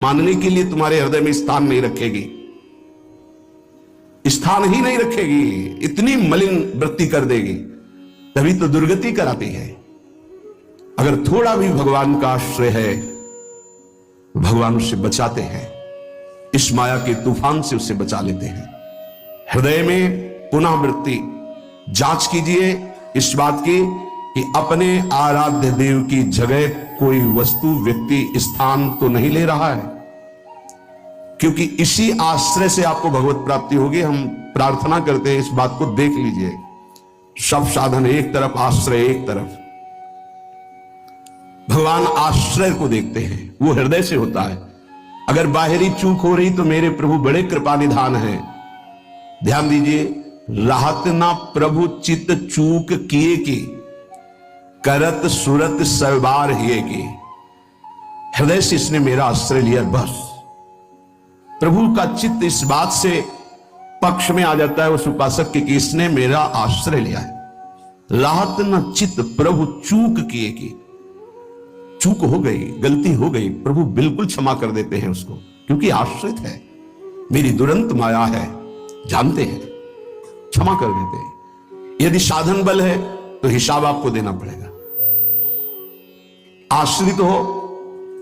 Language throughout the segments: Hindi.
मानने के लिए तुम्हारे हृदय में स्थान नहीं रखेगी, स्थान ही नहीं रखेगी, इतनी मलिन वृत्ति कर देगी, तभी तो दुर्गति कराती है। अगर थोड़ा भी भगवान का आश्रय है, भगवान उसे बचाते हैं, इस माया के तूफान से उसे बचा लेते हैं। हृदय में पुनः वृत्ति जांच कीजिए इस बात की कि अपने आराध्य देव की जगह कोई वस्तु, व्यक्ति, स्थान तो नहीं ले रहा है, क्योंकि इसी आश्रय से आपको भगवत प्राप्ति होगी। हम प्रार्थना करते हैं, इस बात को देख लीजिए। सब साधन एक तरफ, आश्रय एक तरफ। भगवान आश्रय को देखते हैं, वो हृदय से होता है। अगर बाहरी चूक हो रही तो मेरे प्रभु बड़े कृपा निधान है। ध्यान दीजिए, राहत ना प्रभु चित चूक किए की, करत सुरत सवार हिए की। हृदय से इसने मेरा आश्रय लिया, बस। प्रभु का चित्त इस बात से पक्ष में आ जाता है उस उपासक के कि इसने मेरा आश्रय लिया है। राहत न चित्त प्रभु चूक किए की, चूक हो गई, गलती हो गई, प्रभु बिल्कुल क्षमा कर देते हैं उसको, क्योंकि आश्रित है, मेरी दुरंत माया है, जानते हैं, क्षमा कर देते हैं। यदि साधन बल है तो हिसाब आपको देना पड़ेगा। आश्रित हो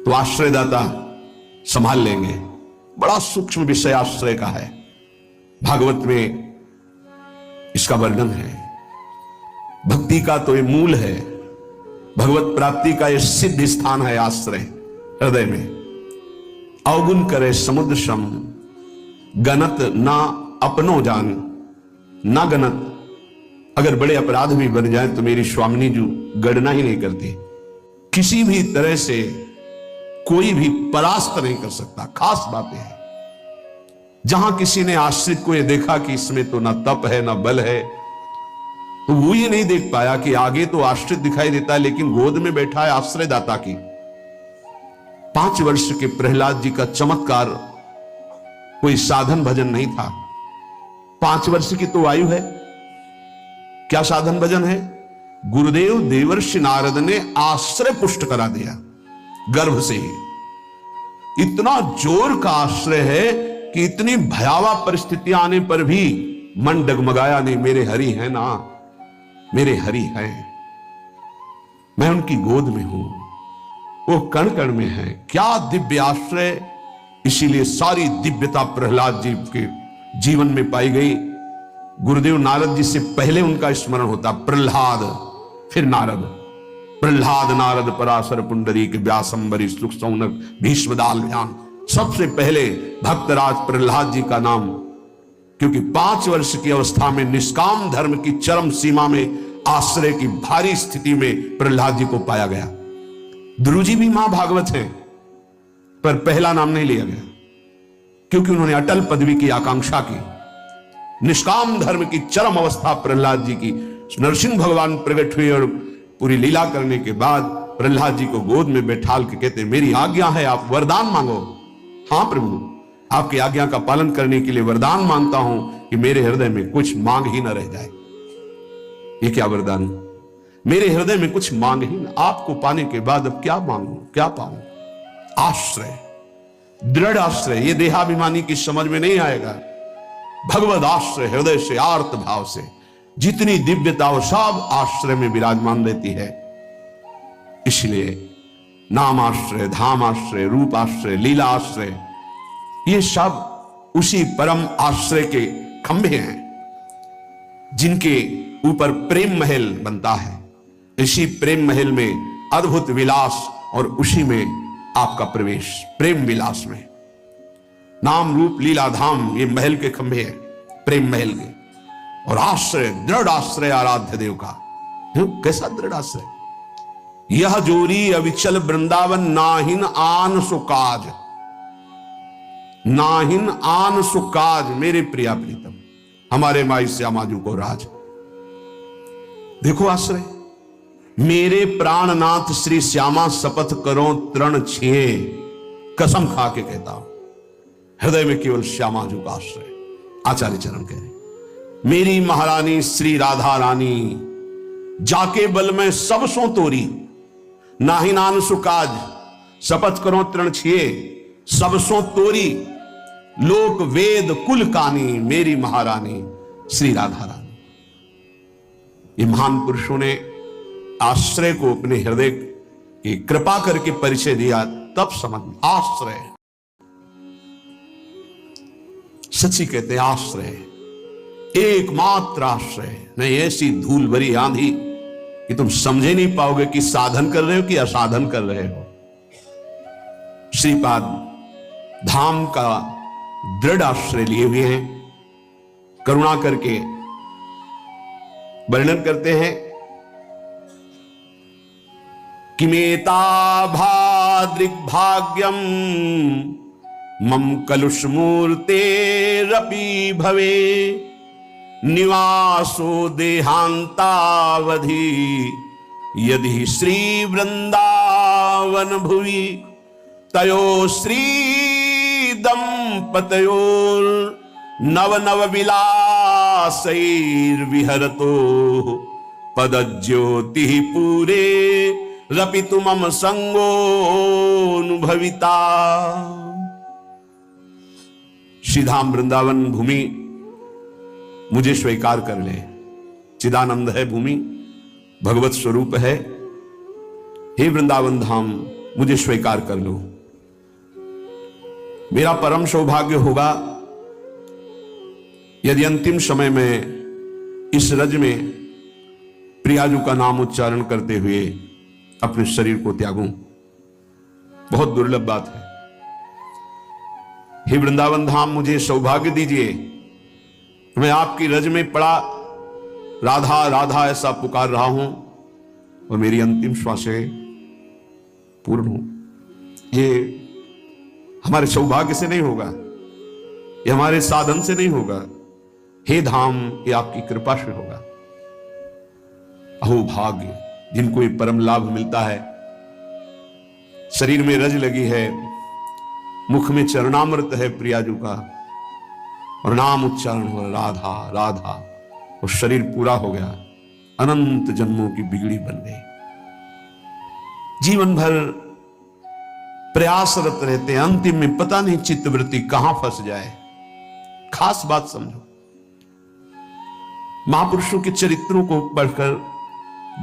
तो आश्रयदाता संभाल लेंगे। बड़ा सूक्ष्म विषय आश्रय का है, भागवत में इसका वर्णन है। भक्ति का तो ये मूल है, भगवत प्राप्ति का ये सिद्ध स्थान है आश्रय, हृदय में। अवगुण करे समुद्र सम, गणत ना अपनो जान, ना गणत। अगर बड़े अपराध भी बन जाए तो मेरी स्वामिनी जी गणना ही नहीं करती। किसी भी तरह से कोई भी परास्त नहीं कर सकता। खास बातें हैं। जहां किसी ने आश्रित को यह देखा कि इसमें तो ना तप है ना बल है, तो वो ये नहीं देख पाया कि आगे तो आश्रित दिखाई देता है, लेकिन गोद में बैठा है आश्रयदाता की। 5 वर्ष के प्रहलाद जी का चमत्कार कोई साधन भजन नहीं था। 5 वर्ष की तो आयु है, क्या साधन भजन है? गुरुदेव देवर्षि नारद ने आश्रय पुष्ट करा दिया गर्भ से ही। इतना जोर का आश्रय है कि इतनी भयावह परिस्थितियां आने पर भी मन डगमगाया नहीं। मेरे हरि है ना, मेरे हरि हैं, मैं उनकी गोद में हूं, वो कण कण में है। क्या दिव्य आश्रय! इसीलिए सारी दिव्यता प्रहलाद जी के जीवन में पाई गई। गुरुदेव नारद जी से पहले उनका स्मरण होता, प्रहलाद, फिर नारद। प्रहलाद नारद पराशर पुंडरीक व्यासंबरी सुख सौनक भीष्मदाल ध्यान। सबसे पहले भक्तराज प्रहलाद जी का नाम, क्योंकि 5 वर्ष की अवस्था में निष्काम धर्म की चरम सीमा में आश्रय की भारी स्थिति में प्रहलाद जी को पाया गया। ध्रुव जी भी महाभागवत हैं, पर पहला नाम नहीं लिया गया, क्योंकि उन्होंने अटल पदवी की आकांक्षा की। निष्काम धर्म की चरम अवस्था प्रहलाद जी की, नरसिंह भगवान प्रकट हुए और पूरी लीला करने के बाद प्रहलाद जी को गोद में बैठाल के कहते, मेरी आज्ञा है, आप वरदान मांगो। हाँ प्रभु, आपकी आज्ञा का पालन करने के लिए वरदान मांगता हूं कि मेरे हृदय में कुछ मांग ही न रह जाए। ये क्या वरदान? मेरे हृदय में कुछ मांग ही न, आपको पाने के बाद अब क्या मांगू, क्या पाऊं? आश्रय, दृढ़ आश्रय। ये देहाभिमानी की समझ में नहीं आएगा। भगवद आश्रय, हृदय से, आर्त भाव से, जितनी दिव्यता वो सब आश्रय में विराजमान रहती है। इसलिए नाम आश्रय, धाम आश्रय, रूप आश्रय, लीला आश्रय, ये सब उसी परम आश्रय के खंभे हैं जिनके ऊपर प्रेम महल बनता है। इसी प्रेम महल में अद्भुत विलास और उसी में आपका प्रवेश, प्रेम विलास में। नाम रूप लीला धाम, ये महल के खंभे हैं, प्रेम महल के। और आश्रय, दृढ़ आश्रय आराध्य देव का। कैसा दृढ़ आश्रय? यह जोरी अविचल वृंदावन, नाहिन आन सुकाज, नाहिन आन सुकाज। मेरे प्रिया प्रीतम, हमारे माई श्यामाजू को राज। देखो आश्रय, मेरे प्राणनाथ श्री श्यामा शपथ करो तृण छिए, कसम खा के कहता हूं, हृदय में केवल श्यामाजू का आश्रय। आचार्य चरण कह रहे, मेरी महारानी श्री राधा रानी, जाके बल में सब सो तोरी, नाहि नान सुकाज, शपथ करो तृण छिए। सबसों तोरी लोक वेद कुल कानी, मेरी महारानी श्री राधा रानी। ये महान पुरुषों ने आश्रय को अपने हृदय की कृपा करके परिचय दिया, तब समझ में। आश्रय सच्ची कहते हैं, आश्रय एकमात्र आश्रय नहीं। ऐसी धूल भरी आंधी कि तुम समझे नहीं पाओगे कि साधन कर रहे हो कि असाधन कर रहे हो। श्रीपाद धाम का दृढ़ आश्रय लिए हुए हैं। करुणा करके वर्णन करते हैं कि मेता भाद्रिग्भाग्यम मम कलुष मूर्तेरपि भवे, निवासो देहांतावधि यदि श्री वृंदावन भुवि, तयो श्री दंपतयोर नव नव विलासैर्विहरतो पदज्योति पूरे रपितु मम संगोनुभविता। श्रीधाम वृंदावन भूमि मुझे स्वीकार कर ले। चिदानंद है भूमि, भगवत स्वरूप है। हे वृंदावन धाम मुझे स्वीकार कर लो। मेरा परम सौभाग्य होगा यदि अंतिम समय में इस रज में प्रियाजू का नाम उच्चारण करते हुए अपने शरीर को त्यागूं। बहुत दुर्लभ बात है। हे वृंदावन धाम मुझे सौभाग्य दीजिए, मैं आपकी रज में पड़ा राधा राधा ऐसा पुकार रहा हूं और मेरी अंतिम श्वासें पूर्ण हो। ये हमारे सौभाग्य से नहीं होगा, ये हमारे साधन से नहीं होगा। हे धाम, ये आपकी कृपा से होगा। अहो भाग्य जिनको ये परम लाभ मिलता है। शरीर में रज लगी है, मुख में चरणामृत है प्रियाजू का, और नाम उच्चारण हो राधा राधा, और शरीर पूरा हो गया। अनंत जन्मों की बिगड़ी बन गई। जीवन भर प्रयासरत रहते हैं, अंतिम में पता नहीं चित्तवृत्ति कहां फंस जाए। खास बात समझो, महापुरुषों के चरित्रों को पढ़कर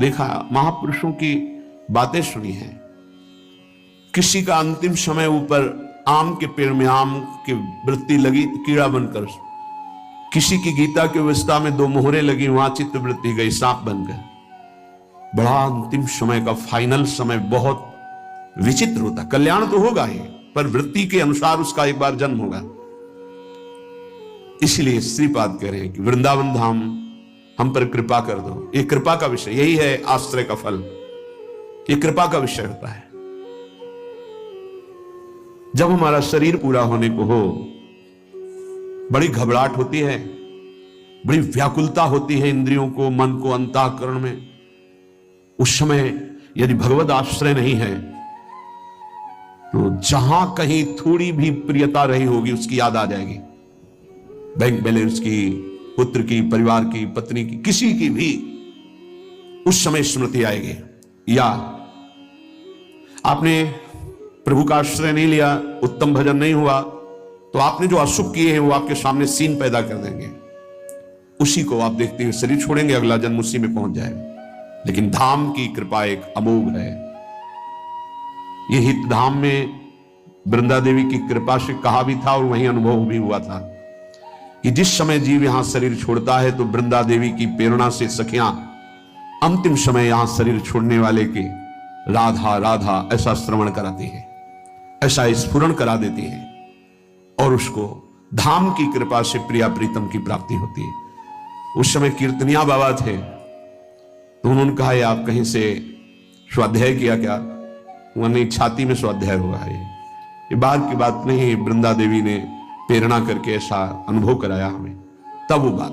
देखा, महापुरुषों की बातें सुनी है। किसी का अंतिम समय ऊपर आम के पेड़ में आम की वृत्ति लगी, कीड़ा बनकर। किसी की गीता की अवस्था में 2 मोहरें लगी, वहां चित्तवृत्ति गई, सांप बन गए। बड़ा अंतिम समय का फाइनल समय बहुत विचित्र होता। कल्याण तो होगा ही, पर वृत्ति के अनुसार उसका एक बार जन्म होगा। इसलिए श्रीपाद कह रहे हैं कि वृंदावन धाम हम पर कृपा कर दो। ये कृपा का विषय, यही है आश्रय का फल। ये कृपा का विषय होता है। जब हमारा शरीर पूरा होने को हो, बड़ी घबराहट होती है, बड़ी व्याकुलता होती है इंद्रियों को, मन को, अंतःकरण में। उस समय यदि भगवत आश्रय नहीं है तो जहां कहीं थोड़ी भी प्रियता रही होगी उसकी याद आ जाएगी। बैंक बैलेंस की, पुत्र की, परिवार की, पत्नी की, किसी की भी उस समय स्मृति आएगी। या आपने प्रभु का आश्रय नहीं लिया, उत्तम भजन नहीं हुआ, तो आपने जो अशुभ किए हैं वो आपके सामने सीन पैदा कर देंगे। उसी को आप देखते हुए शरीर छोड़ेंगे, अगला जन्म उसी में पहुंच जाएगा। लेकिन धाम की कृपा एक अमोघ है। ये हित धाम में वृंदा देवी की कृपा से कहा भी था और वही अनुभव भी हुआ था कि जिस समय जीव यहां शरीर छोड़ता है तो वृंदा देवी की प्रेरणा से सखियां अंतिम समय यहां शरीर छोड़ने वाले के राधा राधा ऐसा श्रवण कराती है, ऐसा स्फुरण करा देती है, और उसको धाम की कृपा से प्रिया प्रीतम की प्राप्ति होती है। उस समय कीर्तनिया बाबा थे, तो उन्होंने कहा आप कहीं से स्वाध्याय किया क्या? उन्होंने छाती में स्वाध्याय हुआ है। ये बात की बात नहीं, वृंदा देवी ने प्रेरणा करके ऐसा अनुभव कराया हमें, तब वो बात।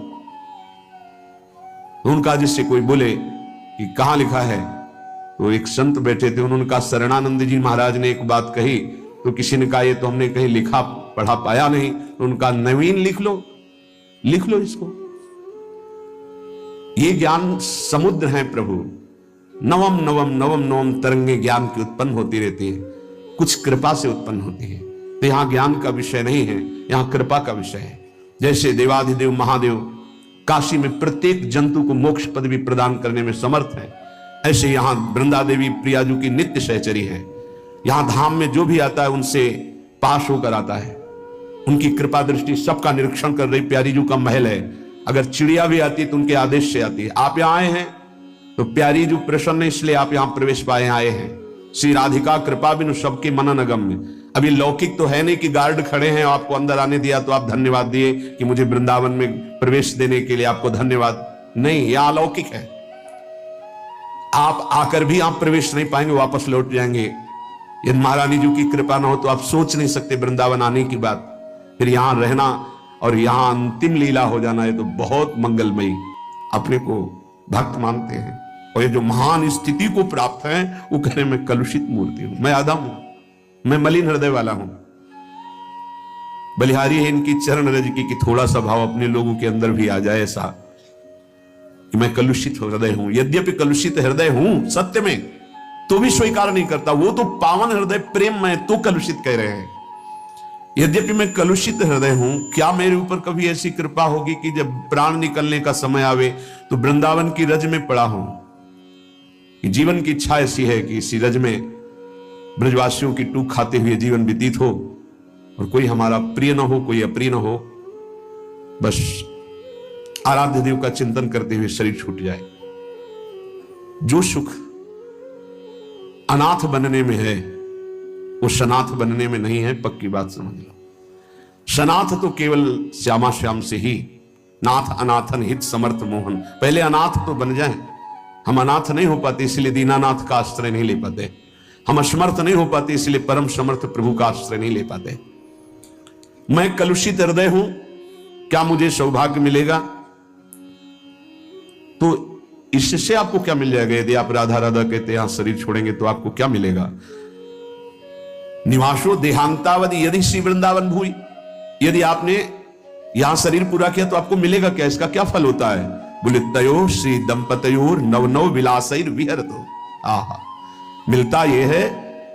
तो उनका जिससे कोई बोले कि कहां लिखा है, तो एक संत बैठे थे, उन्होंने कहा शरणानंद जी महाराज ने एक बात कही, तो किसी ने कहा ये तो हमने कहीं लिखा पढ़ा पाया नहीं, तो उनका नवीन लिख लो इसको। ये ज्ञान समुद्र है प्रभु, नवम नवम नवम नवम तरंगे ज्ञान की उत्पन्न होती रहती है, कुछ कृपा से उत्पन्न होती है। तो यहां ज्ञान का विषय नहीं है, यहां कृपा का विषय है। जैसे देवाधिदेव महादेव काशी में प्रत्येक जंतु को मोक्ष पदवी प्रदान करने में समर्थ है, ऐसे यहां वृंदा देवी प्रियाजू की नित्य सहचरी है। यहां धाम में जो भी आता है उनसे पास होकर आता है। उनकी कृपा दृष्टि सबका निरीक्षण कर रही प्यारी जू का महल है। अगर चिड़िया भी आती है तो उनके आदेश से आती है। आप यहां आए हैं तो प्यारी जू प्रसन्न है, इसलिए आप यहां प्रवेश पाए आए हैं। श्री राधिका कृपा बिनु सबके मनन अगम्य। अभी लौकिक तो है नहीं कि गार्ड खड़े हैं आपको अंदर आने दिया तो आप धन्यवाद दिए कि मुझे वृंदावन में प्रवेश देने के लिए आपको धन्यवाद। नहीं, यह अलौकिक है। आप आकर भी आप प्रवेश नहीं पाएंगे, वापस लौट जाएंगे। यदि महारानी जी की कृपा ना हो तो आप सोच नहीं सकते वृंदावन आने की बात। फिर यहां रहना और यहां अंतिम लीला हो जाना है तो बहुत मंगलमयी। अपने को भक्त मानते हैं और ये जो महान स्थिति को प्राप्त है वो कह रहे मैं कलुषित मूर्ति हूं, मैं आधा हूं, मैं मलिन हृदय वाला हूं। बलिहारी है इनकी चरण रज की कि थोड़ा सा भाव अपने लोगों के अंदर भी आ जाए ऐसा कि मैं कलुषित हृदय हूं। यद्यपि कलुषित हृदय हूं सत्य में, तो भी स्वीकार नहीं करता। वो तो पावन हृदय प्रेम में तो कलुषित कह रहे हैं। यद्यपि मैं कलुषित हृदय हूं, क्या मेरे ऊपर कभी ऐसी कृपा होगी कि जब प्राण निकलने का समय आवे तो वृंदावन की रज में पड़ा हूं। जीवन की इच्छा ऐसी है कि इसी रज में ब्रजवासियों की टूक खाते हुए जीवन व्यतीत हो और कोई हमारा प्रिय न हो, कोई अप्रिय न हो, बस आराध्य देव का चिंतन करते हुए शरीर छूट जाए। जो सुख अनाथ बनने में है वो सनाथ बनने में नहीं है, पक्की बात समझ लो। सनाथ तो केवल श्यामा श्याम से ही, नाथ अनाथन हित समर्थ मोहन। पहले अनाथ तो बन जाए। हम अनाथ नहीं हो पाते इसलिए दीनानाथ का आश्रय नहीं ले पाते। हम असमर्थ नहीं हो पाते इसलिए परम समर्थ प्रभु का आश्रय नहीं ले पाते। मैं कलुषित हृदय हूं, क्या मुझे सौभाग्य मिलेगा? तो इससे आपको क्या मिल जाएगा? यदि आप राधा राधा कहते यहां शरीर छोड़ेंगे तो आपको क्या मिलेगा? निवासो देहांतावधि यदि श्री वृंदावन भूई। यदि आपने यहां शरीर पूरा किया तो आपको मिलेगा क्या? इसका क्या फल होता है? बोले तयो श्री दंपतयोर नव नव विलासैर विहरतो। आहा, मिलता यह है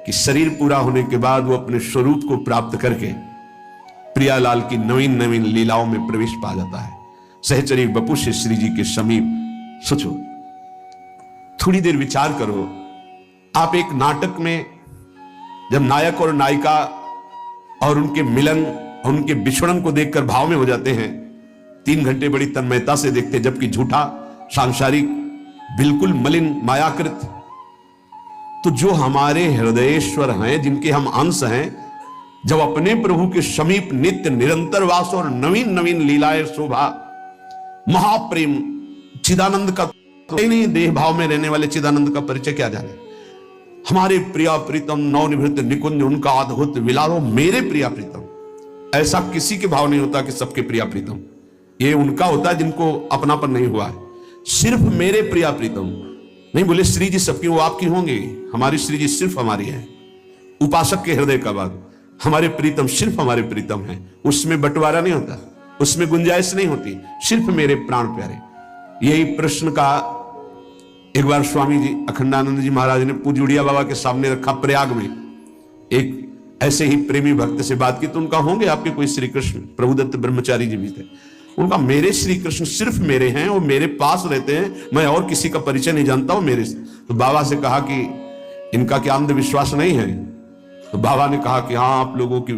कि शरीर पूरा होने के बाद वो अपने स्वरूप को प्राप्त करके प्रियालाल की नवीन नवीन लीलाओं में प्रवेश पा जाता है। सहचरी बपू से श्री जी के समीप। सोचो, थोड़ी देर विचार करो। आप एक नाटक में जब नायक और नायिका और उनके मिलन और उनके बिछड़न को देखकर भाव में हो जाते हैं, 3 घंटे बड़ी तन्मयता से देखते, जबकि झूठा सांसारिक बिल्कुल मलिन मायाकृत, तो जो हमारे हृदयेश्वर हैं, जिनके हम अंश हैं, जब अपने प्रभु के समीप नित्य निरंतर वास और नवीन नवीन लीलाएं शोभा महाप्रेम चिदानंद का तो नहीं, देह भाव में रहने वाले चिदानंद का परिचय क्या जाने। हमारे प्रिया प्रीतम नवनिवृत्त निकुंज उनका अद्भुत विलारो मेरे प्रिया प्रीतम। ऐसा किसी के भाव नहीं होता कि सबके प्रिया प्रीतम, ये उनका होता है जिनको अपनापन नहीं हुआ है। सिर्फ मेरे प्रिया प्रीतम नहीं बोले श्री जी सबकी, वो आपकी होंगे, हमारी श्री जी सिर्फ हमारी है। उपासक के हृदय का बात, हमारे प्रीतम सिर्फ हमारे प्रीतम है, उसमें बंटवारा नहीं होता, उसमें गुंजाइश नहीं होती, सिर्फ मेरे प्राण प्यारे। यही प्रश्न का एक बार स्वामी जी अखंडानंद जी महाराज ने पूज्य उड़िया बाबा के सामने रखा। प्रयाग में एक ऐसे ही प्रेमी भक्त से बात की तो उनका, होंगे आपके कोई श्री कृष्ण? प्रभुदत्त ब्रह्मचारी जी भी थे। उनका, मेरे श्री कृष्ण सिर्फ मेरे हैं, वो मेरे पास रहते हैं, मैं और किसी का परिचय नहीं जानता हूं मेरे। तो बाबा से कहा कि इनका क्या अंधविश्वास नहीं है? तो बाबा ने कहा कि हाँ, आप लोगों की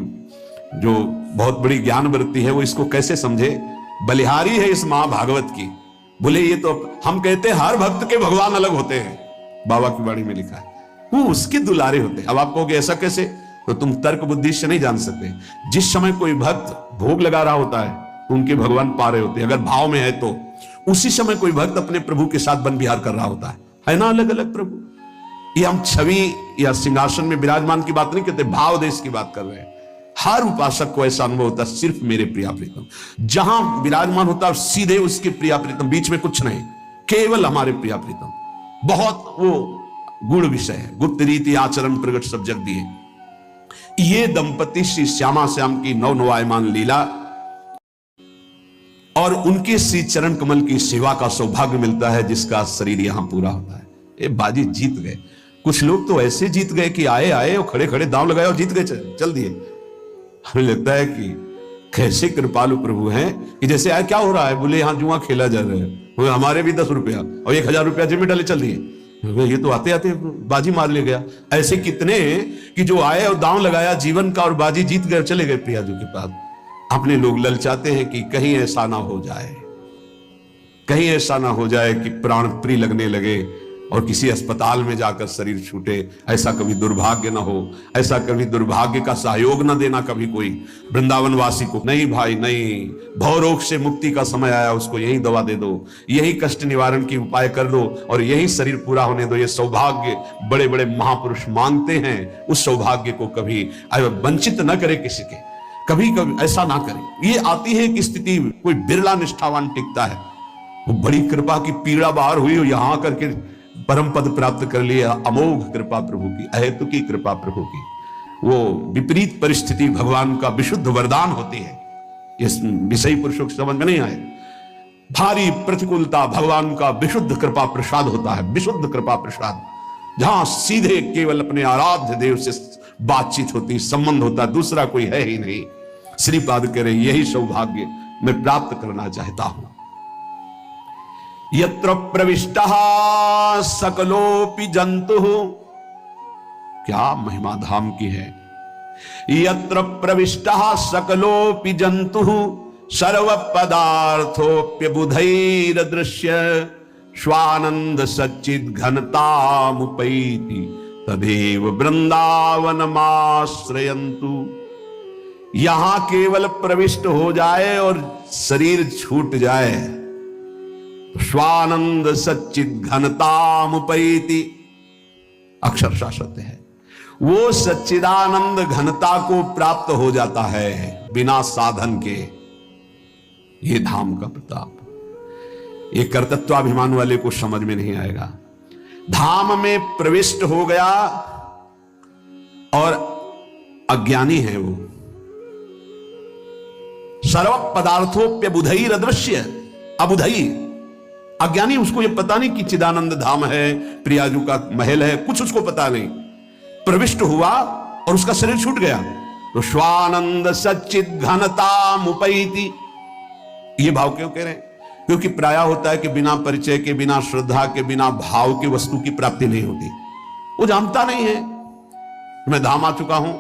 जो बहुत बड़ी ज्ञान वृत्ति है वो इसको कैसे समझे? बलिहारी है इस महाभागवत की। बोले ये तो हम कहते हैं हर भक्त के भगवान अलग होते हैं, बाबा की वाणी में लिखा है, वो उसके दुलारे होते हैं। अब आप कहोगे ऐसा कैसे? तो तुम तर्क बुद्धि से नहीं जान सकते। जिस समय कोई भक्त भोग लगा रहा होता है तो उनके भगवान पा रहे होते हैं, अगर भाव में है तो। उसी समय कोई भक्त अपने प्रभु के साथ वन विहार कर रहा होता है ना, अलग अलग प्रभु। ये हम छवि या सिंहासन में विराजमान की बात नहीं करते, भाव देश की बात कर रहे हैं। हर उपासक को ऐसा अनुभव होता है, सिर्फ मेरे प्रिया प्रीतम। जहां विराजमान होता है सीधे उसके प्रिया प्रीतम, बीच में कुछ नहीं, केवल हमारे प्रिया प्रीतम। बहुत वो गुण विषय है, गुप्त रीति आचरण प्रगट सब जग दिए। ये दंपति श्री श्यामा श्याम की नवनवायमान लीला और उनके श्री चरण कमल की सेवा का सौभाग्य मिलता है, जिसका शरीर यहां पूरा होता है। ये बाजी जीत गए। कुछ लोग तो ऐसे जीत गए कि आए आए और खड़े खड़े दांव लगाए और जीत गए, चल दिए। हमें लगता है कि कैसे कृपालु प्रभु हैं कि जैसे यार क्या हो रहा है, बोले यहाँ जुआ खेला जा रहा है, बोले हमारे भी 10 रुपया और 1000 रुपया जेब में डाले चल दिए, ये तो आते आते बाजी मार ले गया। ऐसे कितने कि जो आए और दांव लगाया जीवन का और बाजी जीत गए, चले गए प्रियाजू के पास। अपने लोग ललचाते हैं कि कहीं ऐसा ना हो जाए, कहीं ऐसा ना हो जाए कि प्राण प्रिय लगने लगे और किसी अस्पताल में जाकर शरीर छूटे। ऐसा कभी दुर्भाग्य ना हो, ऐसा कभी दुर्भाग्य का सहयोग ना देना कभी कोई वृंदावन वासी को। नहीं भाई नहीं, भवरोग से मुक्ति का समय आया, उसको यही दवा दे दो, यही कष्ट निवारण की उपाय कर दो और यही शरीर पूरा होने दो। ये सौभाग्य बड़े बड़े महापुरुष मांगते हैं, उस सौभाग्य को कभी वंचित न करे किसी के, कभी कभी ऐसा ना करे। ये आती है कि स्थिति कोई बिरला निष्ठावान टिकता है, वो बड़ी कृपा की पीड़ा बाहर हुई, यहां करके परम पद प्राप्त कर लिया। अमोघ कृपा प्रभु की, अहेतु की कृपा प्रभु की। वो विपरीत परिस्थिति भगवान का विशुद्ध वरदान होती है। इस विषयी पुरुषों को समझ में नहीं आए। भारी प्रतिकूलता भगवान का विशुद्ध कृपा प्रसाद होता है, विशुद्ध कृपा प्रसाद, जहां सीधे केवल अपने आराध्य देव से बातचीत होती, संबंध होता, दूसरा कोई है ही नहीं। श्रीपाद कह रहे यही सौभाग्य मैं प्राप्त करना चाहता हूं। यत्र प्रविष्टः सकलोपि जंतु, क्या महिमा धाम की है। यत्र प्रविष्टः सकलोपि जंतु सर्व पदार्थोप्यबुधैर दृश्य स्वानंद सच्चिद घनतामुपैति तदेव वृंदावनमाश्रयन्तु। यहां केवल प्रविष्ट हो जाए और शरीर छूट जाए, स्वानंद सच्चिद घनतामुपैति, अक्षरशः सत्य है, वो सच्चिदानंद घनता को प्राप्त हो जाता है बिना साधन के। ये धाम का प्रताप, ये कर्तृत्वाभिमान वाले को समझ में नहीं आएगा। धाम में प्रविष्ट हो गया और अज्ञानी है वो। सर्व पदार्थोप्यबुधैर अदृश्य, अबुधई अज्ञानी, उसको ये पता नहीं कि चिदानंद धाम है, प्रियाजू का महल है, कुछ उसको पता नहीं। प्रविष्ट हुआ और उसका शरीर छूट गया तो स्वानंद सच्चिद घनतामुपैति। ये भाव क्यों कह रहे हैं? क्योंकि प्रायः होता है कि बिना परिचय के, बिना श्रद्धा के, बिना भाव के वस्तु की प्राप्ति नहीं होती। वो जानता नहीं है मैं धाम आ चुका हूं,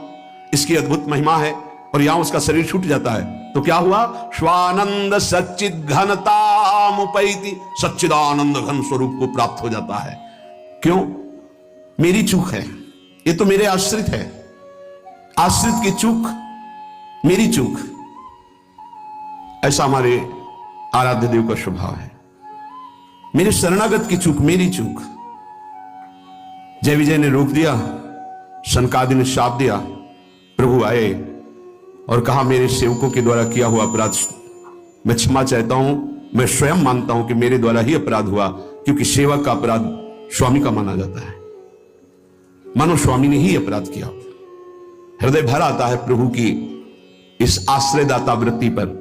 इसकी अद्भुत महिमा है, और यहां उसका शरीर छूट जाता है तो क्या हुआ? स्वानंद सच्चिद घनतामुपैति, सच्चिदानंद घन स्वरूप को प्राप्त हो जाता है। क्यों? मेरी चूक है, ये तो मेरे आश्रित है, आश्रित की चूक, मेरी चूक। ऐसा हमारे आराध्य देव का स्वभाव है। मेरे शरणागत की चूक, मेरी चूक। जय विजय ने रोक दिया, सनकादि ने शाप दिया, प्रभु आए और कहा मेरे सेवकों के द्वारा किया हुआ अपराध मैं क्षमा चाहता हूं। मैं स्वयं मानता हूं कि मेरे द्वारा ही अपराध हुआ, क्योंकि सेवक का अपराध स्वामी का माना जाता है, मानो स्वामी ने ही अपराध किया। हृदय भर आता है प्रभु की इस आश्रयदाता वृत्ति पर।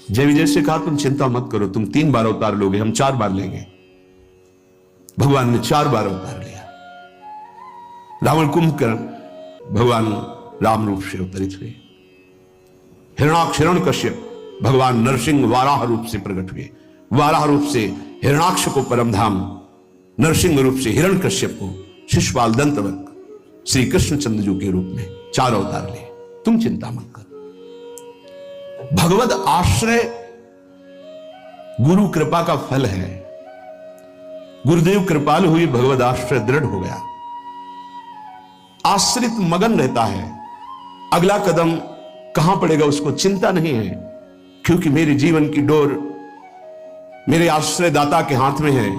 जय विजय से कहा तुम चिंता मत करो, तुम 3 बार अवतार लोगे, हम 4 बार लेंगे। भगवान ने 4 बार अवतार लिया। रावण कुंभकर्ण भगवान राम रूप से अवतरित हुए। हिरणाक्ष हिरण्यकश्यप भगवान नरसिंह वाराह रूप से प्रकट हुए। वाराह रूप से हिरणाक्ष को परमधाम, नरसिंह रूप से हिरण्यकश्यप को शिशुपाल दंतवक्र श्री कृष्णचंद्र जी के रूप में 4 अवतार लिए। तुम चिंता मत करो। भगवद आश्रय गुरु कृपा का फल है। गुरुदेव कृपालु हुई, भगवद आश्रय दृढ़ हो गया। आश्रित मगन रहता है, अगला कदम कहां पड़ेगा उसको चिंता नहीं है, क्योंकि मेरे जीवन की डोर मेरे आश्रयदाता के हाथ में है।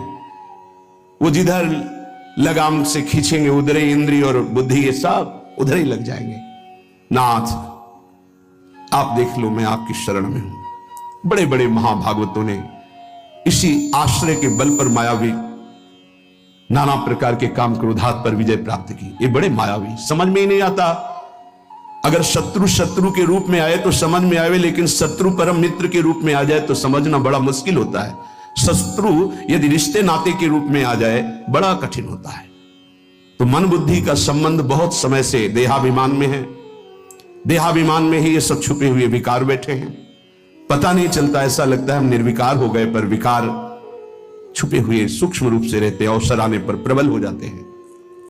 वो जिधर लगाम से खींचेंगे उधर ही इंद्रिय और बुद्धि ये सब उधर ही लग जाएंगे। नाथ आप देख लो, मैं आपकी शरण में हूं। बड़े बड़े महाभागवतों ने इसी आश्रय के बल पर मायावी नाना प्रकार के काम क्रोधात पर विजय प्राप्त की। ये बड़े मायावी, समझ में ही नहीं आता। अगर शत्रु शत्रु के रूप में आए तो समझ में आवे, लेकिन शत्रु परम मित्र के रूप में आ जाए तो समझना बड़ा मुश्किल होता है। शत्रु यदि रिश्ते नाते के रूप में आ जाए बड़ा कठिन होता है। तो मन बुद्धि का संबंध बहुत समय से देहाभिमान में है। देहाभिमान में ही ये सब छुपे हुए विकार बैठे हैं, पता नहीं चलता, ऐसा लगता है हम निर्विकार हो गए, पर विकार छुपे हुए सूक्ष्म रूप से रहते हैं, अवसर आने पर प्रबल हो जाते हैं।